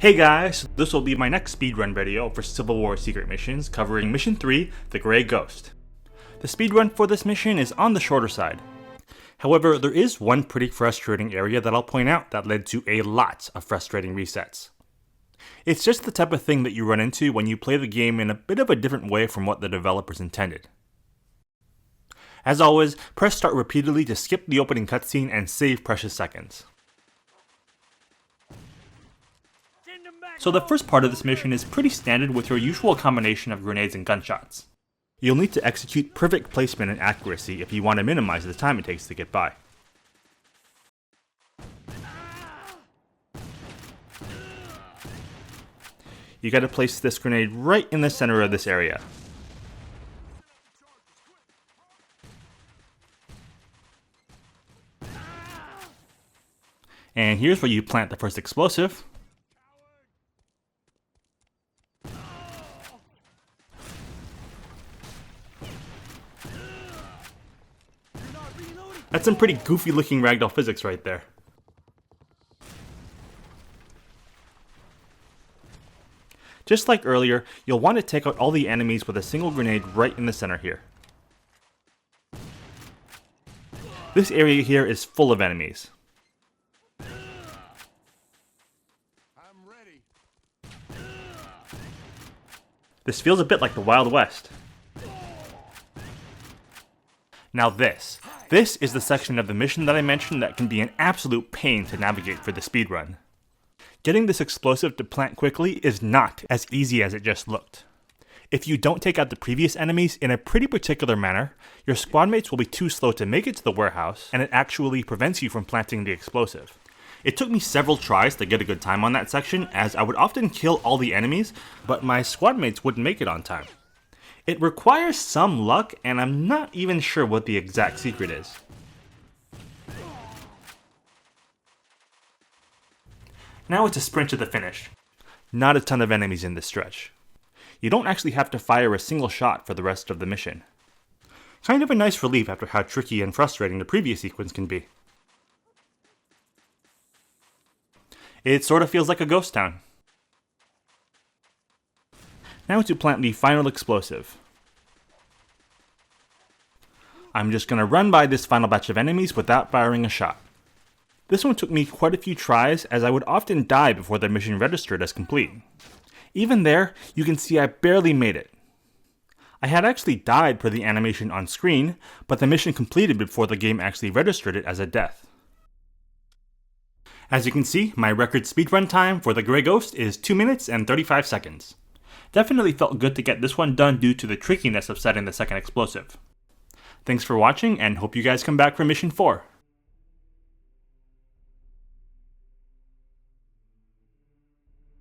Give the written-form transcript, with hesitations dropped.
Hey guys, this will be my next speedrun video for Civil War Secret Missions covering Mission 3, The Grey Ghost. The speedrun for this mission is on the shorter side. However, there is one pretty frustrating area that I'll point out that led to a lot of frustrating resets. It's just the type of thing that you run into when you play the game in a bit of a different way from what the developers intended. As always, press start repeatedly to skip the opening cutscene and save precious seconds. So the first part of this mission is pretty standard with your usual combination of grenades and gunshots. You'll need to execute perfect placement and accuracy if you want to minimize the time it takes to get by. You gotta place this grenade right in the center of this area. And here's where you plant the first explosive. That's some pretty goofy looking ragdoll physics right there. Just like earlier, you'll want to take out all the enemies with a single grenade right in the center here. This area here is full of enemies. I'm ready. This feels a bit like the Wild West. Now this is the section of the mission that I mentioned that can be an absolute pain to navigate for the speedrun. Getting this explosive to plant quickly is not as easy as it just looked. If you don't take out the previous enemies in a pretty particular manner, your squad mates will be too slow to make it to the warehouse, and it actually prevents you from planting the explosive. It took me several tries to get a good time on that section, as I would often kill all the enemies, but my squad mates wouldn't make it on time. It requires some luck, and I'm not even sure what the exact secret is. Now it's a sprint to the finish. Not a ton of enemies in this stretch. You don't actually have to fire a single shot for the rest of the mission. Kind of a nice relief after how tricky and frustrating the previous sequence can be. It sort of feels like a ghost town. Now to plant the final explosive. I'm just going to run by this final batch of enemies without firing a shot. This one took me quite a few tries, as I would often die before the mission registered as complete. Even there, you can see I barely made it. I had actually died per the animation on screen, but the mission completed before the game actually registered it as a death. As you can see, my record speedrun time for The Grey Ghost is 2 minutes and 35 seconds. Definitely felt good to get this one done due to the trickiness of setting the second explosive. Thanks for watching, and hope you guys come back for Mission 4.